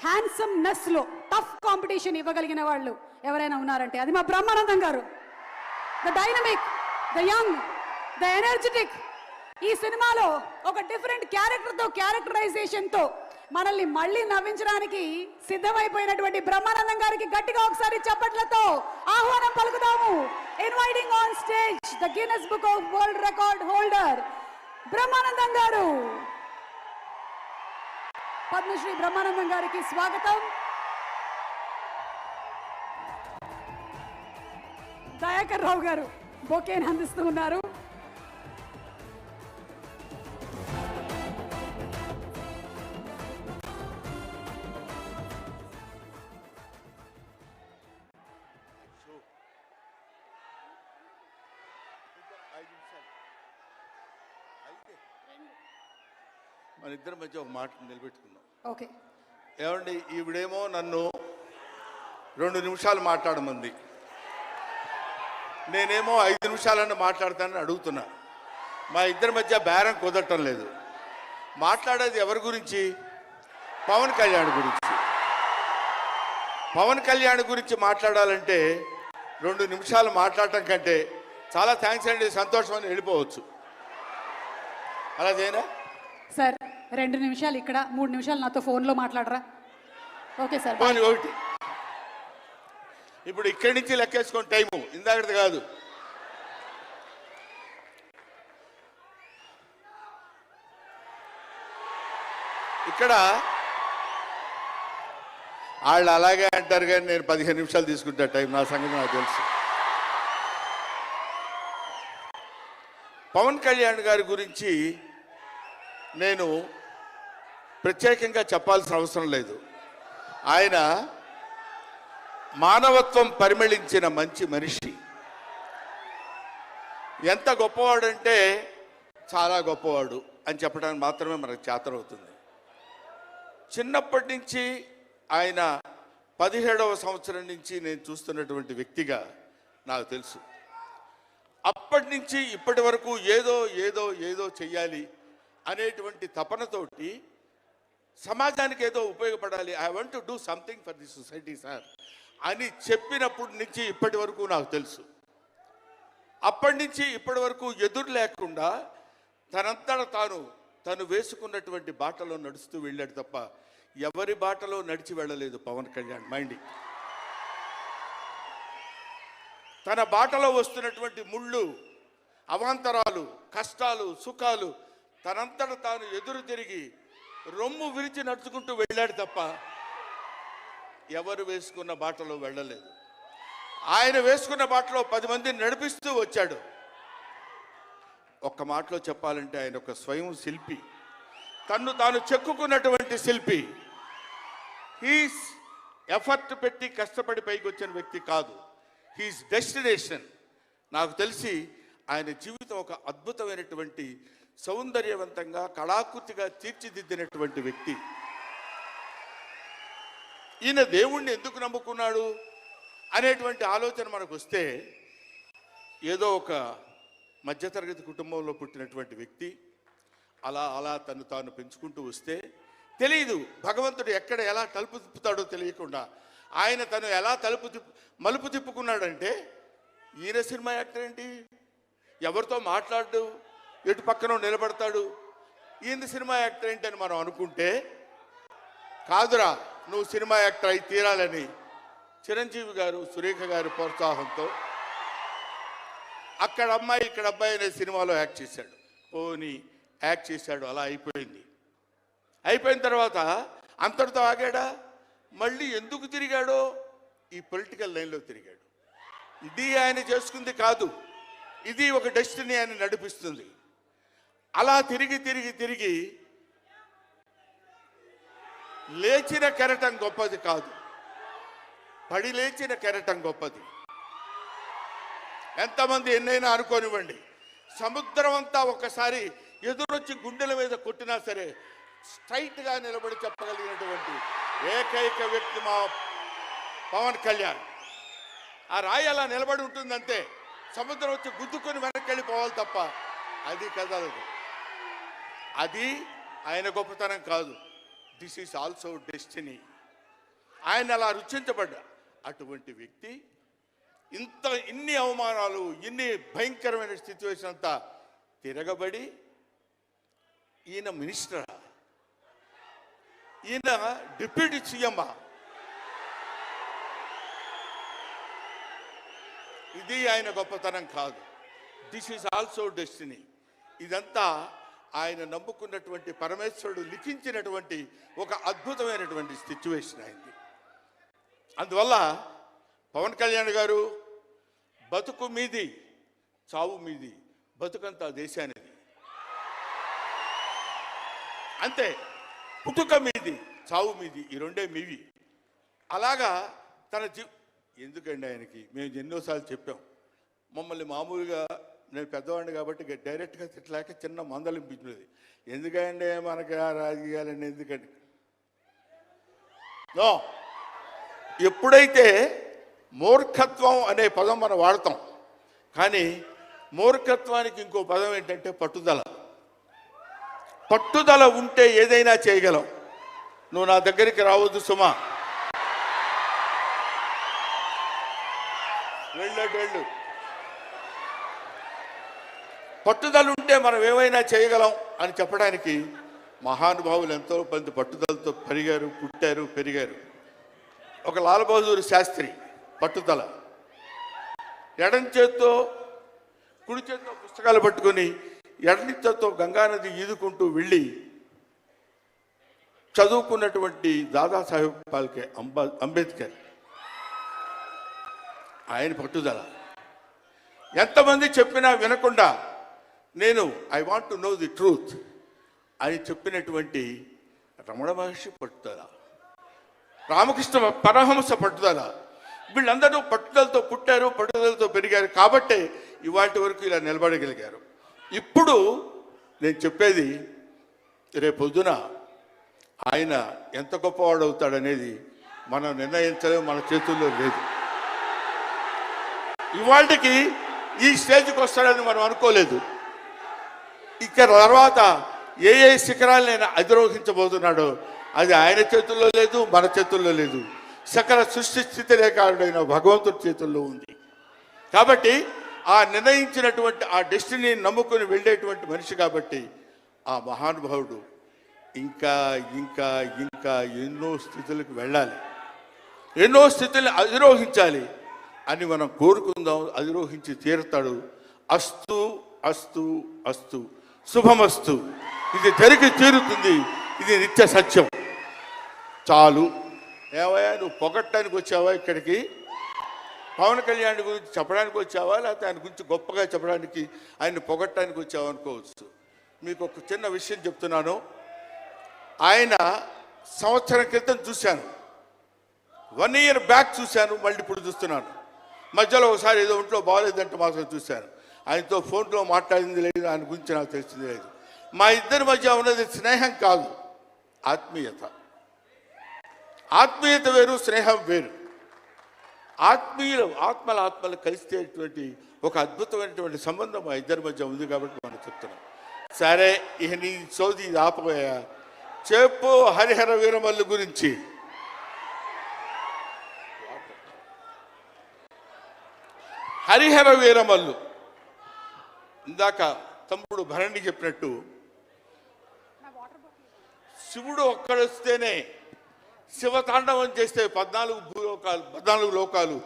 హ్యాండ్సమ్నెస్లో tough competition ఇవ్వగలిగిన వాళ్ళు ఎవరైనా ఉన్నారంటే అది మా బ్రహ్మానందం గారు. The dynamic, the young, the energetic. ఈ సినిమాలో ఒక డిఫరెంట్ క్యారెక్టరైజేషన్తో మనల్ని మళ్ళీ నవ్వించడానికి సిద్ధమైపోయినటువంటి బ్రహ్మానందం గారికి గట్టిగా ఒకసారి చప్పట్లతో ఆహ్వానం పలుకుతాము. Inviting on stage the Guinness Book of World Record holder Brahmanandam garu. Padmashri Brahmanandam గారికి స్వాగతం. దయాకర్ రావు గారు బొకేని అందిస్తూ ఉన్నారు. మన ఇద్దరి మధ్య ఒక మాట నిలబెట్టుకున్నాం. ఓకే, ఏమండి, ఈవిడేమో నన్ను 2 నిమిషాలు మాట్లాడమంది, నేనేమో 5 నిమిషాలన్నా మాట్లాడతానని అడుగుతున్నా. మా ఇద్దరి మధ్య బేరం కుదరటం లేదు. మాట్లాడేది ఎవరి గురించి? పవన్ కళ్యాణ్ గురించి. పవన్ కళ్యాణ్ గురించి మాట్లాడాలంటే 2 నిమిషాలు మాట్లాడటం కంటే చాలా థ్యాంక్స్ అండి, సంతోషం అని వెళ్ళిపోవచ్చు. అలాగేనా సార్? 2 నిమిషాలు ఇక్కడ, 3 నిమిషాలు నాతో ఫోన్లో మాట్లాడరా? Okay sir. ఒకటి ఇప్పుడు ఇక్కడి నుంచి లెక్కేసుకోండి టైము, ఇందాకది కాదు. ఇక్కడ వాళ్ళు అలాగే అంటారు కానీ నేను 15 నిమిషాలు తీసుకుంటా టైం. నా సంగతి నాకు తెలుసు. పవన్ కళ్యాణ్ గారి గురించి నేను ప్రత్యేకంగా చెప్పాల్సిన అవసరం లేదు. ఆయన మానవత్వం పరిమళించిన మంచి మనిషి. ఎంత గొప్పవాడంటే చాలా గొప్పవాడు అని చెప్పడానికి మాత్రమే మనకు చేతనవుతుంది. చిన్నప్పటి నుంచి ఆయన 17వ సంవత్సరం నుంచి నేను చూస్తున్నటువంటి వ్యక్తిగా నాకు తెలుసు. అప్పటి నుంచి ఇప్పటి వరకు ఏదో ఏదో ఏదో చెయ్యాలి అనేటువంటి తపనతోటి సమాజానికి ఏదో ఉపయోగపడాలి, I want to do something for the society sir అని చెప్పినప్పటి నుంచి ఇప్పటి వరకు నాకు తెలుసు. అప్పటి నుంచి ఇప్పటి వరకు ఎదురు లేకుండా తనంతట తను వేసుకున్నటువంటి బాటలో నడుస్తూ వెళ్ళాడు తప్ప ఎవరి బాటలో నడిచి వెళ్ళలేదు పవన్ కళ్యాణ్. మైండ్ తన బాటలో వస్తున్నటువంటి ముళ్ళు, అవాంతరాలు, కష్టాలు, సుఖాలు తనంతట తాను ఎదురు తిరిగి రొమ్ము విరిచి నడుచుకుంటూ వెళ్ళాడు తప్ప ఎవరు వేసుకున్న బాటలో వెళ్ళలేదు. ఆయన వేసుకున్న బాటలో 10 మందిని నడిపిస్తూ వచ్చాడు. ఒక్క మాటలో చెప్పాలంటే ఆయన ఒక స్వయం శిల్పి, తన్ను తాను చెక్కుకున్నటువంటి శిల్పి. హీస్ ఎఫర్ట్ పెట్టి కష్టపడి పైకి వచ్చిన వ్యక్తి కాదు, హీస్ డెస్టినేషన్. నాకు తెలిసి ఆయన జీవితం ఒక అద్భుతమైనటువంటి సౌందర్యవంతంగా కళాకృతిగా తీర్చిదిద్దినటువంటి వ్యక్తి. ఈయన దేవుణ్ణి ఎందుకు నమ్ముకున్నాడు అనేటువంటి ఆలోచన మనకు వస్తే, ఏదో ఒక మధ్యతరగతి కుటుంబంలో పుట్టినటువంటి వ్యక్తి అలా అలా తను తాను పెంచుకుంటూ వస్తే తెలియదు భగవంతుడు ఎక్కడ ఎలా తలుపు తిప్పుతాడో తెలియకుండా ఆయన తను ఎలా మలుపు తిప్పుకున్నాడంటే, ఈయన సినిమా యాక్టర్ ఏంటి, ఎవరితో మాట్లాడు, ఎటు పక్కన నిలబడతాడు, ఈయన సినిమా యాక్టర్ ఏంటి అని మనం అనుకుంటే, కాదురా నువ్వు సినిమా యాక్టర్ అయి తీరాలని చిరంజీవి గారు, సురేఖ గారి ప్రోత్సాహంతో అక్కడ అమ్మాయి ఇక్కడ అబ్బాయి అనే సినిమాలో యాక్ట్ చేశాడు. పోనీ యాక్ట్ చేశాడు, అలా అయిపోయింది. అయిపోయిన తర్వాత అంతటితో ఆగాడా? మళ్ళీ ఎందుకు తిరిగాడో ఈ పొలిటికల్ లైన్లో తిరిగాడు. ఇది ఆయన చేసుకుంది కాదు, ఇది ఒక డెస్టినీ ఆయన నడిపిస్తుంది. అలా తిరిగి తిరిగి తిరిగి లేచిన కెరటం గొప్పది కాదు, పడి లేచిన కెరటం గొప్పది. ఎంతమంది ఎన్నైనా అనుకోనివ్వండి, సముద్రం అంతా ఒక్కసారి ఎదురొచ్చి గుండెల మీద కొట్టినా సరే స్ట్రైట్గా నిలబడి చెప్పగలిగినటువంటి ఏకైక వ్యక్తి మా పవన్ కళ్యాణ్. ఆ రాయి అలా నిలబడి ఉంటుందంతే, సముద్రం వచ్చి గుద్దుకొని వెనక్కి వెళ్ళిపోవాలి తప్ప అది కదలదు. అది ఆయన గొప్పతనం కాదు. This is also destiny. ఆయన అలా రుచించబడ్డా అటువంటి వ్యక్తి ఇన్ని అవమానాలు, ఇన్ని భయంకరమైన సిచ్యువేషన్ అంతా తిరగబడి ఈయన మినిస్టరా, ఈయన డిప్యూటీ సీఎం, ఇది ఆయన గొప్పతనం కాదు. This is also destiny. ఇదంతా ఆయన నమ్ముకున్నటువంటి పరమేశ్వరుడు లిఖించినటువంటి ఒక అద్భుతమైనటువంటి సిచ్యువేషన్ అయింది. అందువల్ల పవన్ కళ్యాణ్ గారు బతుకు మీది, చావు మీది, బతుకంతా దేశానిది. అంతే, పుట్టుక మీది, చావు మీది, ఈ రెండే మీవి. అలాగా తన ఎందుకండి ఆయనకి మేము ఎన్నోసార్లు చెప్పాం, మమ్మల్ని మామూలుగా నేను పెద్దవాడిని కాబట్టి డైరెక్ట్గా తిట్టలేక చిన్న మందలింపించినది. ఎందుకంటే మనకి ఆ రాజకీయాలండి, ఎందుకండి నో. ఎప్పుడైతే మూర్ఖత్వం అనే పదం మనం వాడతాం, కానీ మూర్ఖత్వానికి ఇంకో పదం ఏంటంటే పట్టుదల. పట్టుదల ఉంటే ఏదైనా చేయగలం. నువ్వు నా దగ్గరికి రావద్దు సుమా, వెళ్ళు. పట్టుదల ఉంటే మనం ఏమైనా చేయగలం అని చెప్పడానికి మహానుభావులు ఎంతో మంది పట్టుదలతో పుట్టారు, పెరిగారు. ఒక లాల్ బహదూర్ శాస్త్రి పట్టుదల, ఎడం చేత్తో కుడి చేత్తో పుస్తకాలు పట్టుకొని ఎడని చేత్తో గంగానది ఈదుకుంటూ వెళ్ళి చదువుకున్నటువంటి దాదాసాహెబ్ ఫాల్కే అంబేద్కర్, ఆయన పట్టుదల. ఎంతమంది చెప్పినా వినకుండా నేను I want to know the truth అని చెప్పినటువంటి రమణ మహర్షి పట్టుదల, రామకృష్ణ పరమహంస పట్టుదల. వీళ్ళందరూ పట్టుదలతో పుట్టారు, పట్టుదలతో పెరిగారు కాబట్టే ఇవాటి వరకు ఇలా నిలబడగలిగారు. ఇప్పుడు నేను చెప్పేది, రేపొద్దున ఆయన ఎంత గొప్పవాడు అవుతాడనేది మనం నిర్ణయించలేము, మన చేతుల్లో లేదు. ఇవాళకి ఈ స్టేజ్కి వస్తాడని మనం అనుకోలేదు. ఇక తర్వాత ఏ శిఖరాలను అధిరోహించబోతున్నాడో అది ఆయన చేతుల్లో లేదు, మన చేతుల్లో లేదు. సకల సృష్టి స్థితి రేఖారుడైన భగవంతుడి చేతుల్లో ఉంది. కాబట్టి ఆ నిర్ణయించినటువంటి ఆ డెస్టినీని నమ్ముకుని వెళ్ళేటువంటి మనిషి కాబట్టి ఆ మహానుభావుడు ఇంకా ఇంకా ఇంకా ఎన్నో స్థితులకు వెళ్ళాలి, ఎన్నో స్థితులను అధిరోహించాలి అని మనం కోరుకుందాం. అధిరోహించి తీరుతాడు. అస్తు అస్తు అస్తు, శుభమస్తు. ఇది జరిగి తీరుతుంది, ఇది నిత్య సత్యం. చాలు. ఏవయ్యా, నువ్వు పొగట్టడానికి వచ్చావా ఇక్కడికి? పవన్ కళ్యాణ్ గురించి చెప్పడానికి వచ్చావా, లేకపోతే ఆయన గురించి గొప్పగా చెప్పడానికి, ఆయన్ని పొగట్టడానికి వచ్చావా అనుకోవచ్చు. మీకు ఒక చిన్న విషయం చెప్తున్నాను. ఆయన సంవత్సరం క్రితం చూశాను, 1 year బ్యాక్ చూశాను, మళ్ళీ ఇప్పుడు చూస్తున్నాను. మధ్యలో ఒకసారి ఏదో ఒంట్లో బాగోలేదంటే మాత్రం చూశాను. ఆయనతో ఫోన్లో మాట్లాడింది లేదు, ఆయన గురించి నాకు తెలిసింది లేదు. మా ఇద్దరి మధ్య ఉన్నది స్నేహం కాదు, ఆత్మీయత. ఆత్మీయత వేరు, స్నేహం వేరు. ఆత్మలు కలిసేటువంటి ఒక అద్భుతమైనటువంటి సంబంధం మా ఇద్దరి మధ్య ఉంది కాబట్టి మనం చెప్తున్నాం. సరే, ఇక నీ సోది ఇది ఆపబోయా. చెప్పు హరిహర వీరమల్లు గురించి. హరిహర వీరమల్లు ఇందాక తమ్ముడు భరణి చెప్పినట్టు, శివుడు ఒక్కడొస్తేనే, శివతాండవం చేస్తే 14 లోకాలు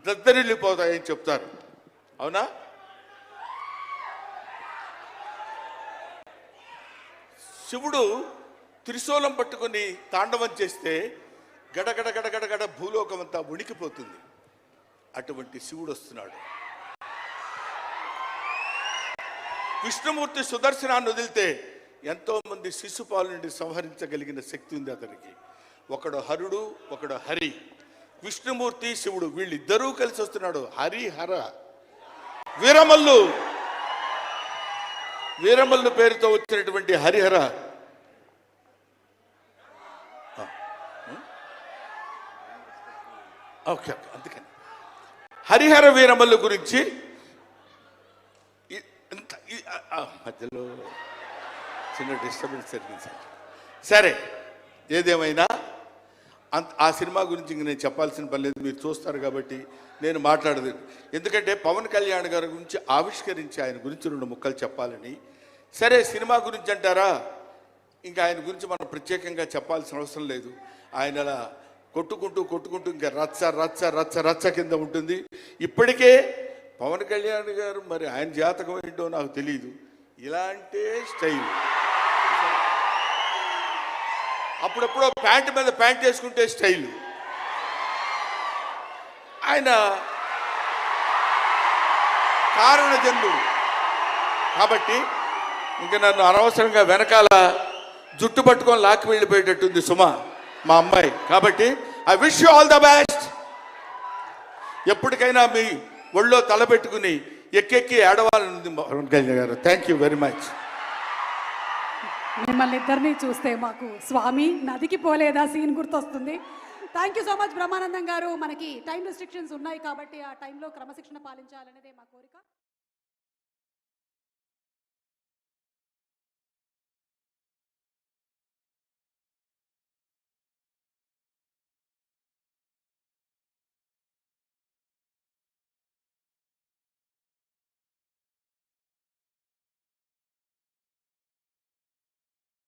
దద్దరిల్లిపోతాయని చెప్తారు. అవునా? శివుడు త్రిశూలం పట్టుకొని తాండవం చేస్తే గడగడ గడగడగడ భూలోకం అంతా ఉణికిపోతుంది. అటువంటి శివుడు వస్తున్నాడు. విష్ణుమూర్తి సుదర్శనాన్ని వదిలితే ఎంతో మంది శిశుపాల నుండి సంహరించగలిగిన శక్తి ఉంది అతనికి. ఒకడు హరుడు, ఒకడు హరి. విష్ణుమూర్తి శివుడు వీళ్ళిద్దరూ కలిసి వస్తున్నాడు. హరిహర వీరమల్లు పేరుతో వచ్చినటువంటి హరిహర ఓకే, అందుకని హరిహర వీరమల్లు గురించి మధ్యలో చిన్న డిస్టర్బెన్స్ జరిగింది. సరే, ఏదేమైనా ఆ సినిమా గురించి ఇంక నేను చెప్పాల్సిన పని లేదు, మీరు చూస్తారు కాబట్టి నేను మాట్లాడదు. ఎందుకంటే పవన్ కళ్యాణ్ గారి గురించి ఆవిష్కరించి ఆయన గురించి 2 ముక్కలు చెప్పాలని. సరే, సినిమా గురించి అంటారా, ఇంకా ఆయన గురించి మనం ప్రత్యేకంగా చెప్పాల్సిన అవసరం లేదు. ఆయన అలా కొట్టుకుంటూ ఇంకా రచ్చ రచ్చ రచ్చ రచ్చ కింద ఉంటుంది. ఇప్పటికే పవన్ కళ్యాణ్ గారు మరి ఆయన జాతకం ఏంటో నాకు తెలియదు, ఇలాంటి స్టైల్. అప్పుడప్పుడు ప్యాంటు మీద ప్యాంట్ వేసుకుంటే స్టైల్. ఆయన కారణ జన్ముడు కాబట్టి ఇంకా నన్ను అనవసరంగా వెనకాల జుట్టు పట్టుకొని లాక్కి వెళ్ళిపోయేటట్టుంది సుమా, మా అమ్మాయి. కాబట్టి I wish you all the best. ఎప్పటికైనా మీ ఒళ్ళో తలపెట్టుకుని ఎక్కెక్కి ఏడవాలని పవన్ కళ్యాణ్ గారు. Thank you very much. మిమ్మల్ని ఇద్దరిని చూస్తే మాకు స్వామి నదికి పోలేదా సీన్ గుర్తొస్తుంది. Thank you so much Brahmanandam గారు. మనకి టైం రెస్ట్రిక్షన్స్ ఉన్నాయి కాబట్టి ఆ టైంలో క్రమశిక్షణ పాలించాలనేదే మా కోరిక.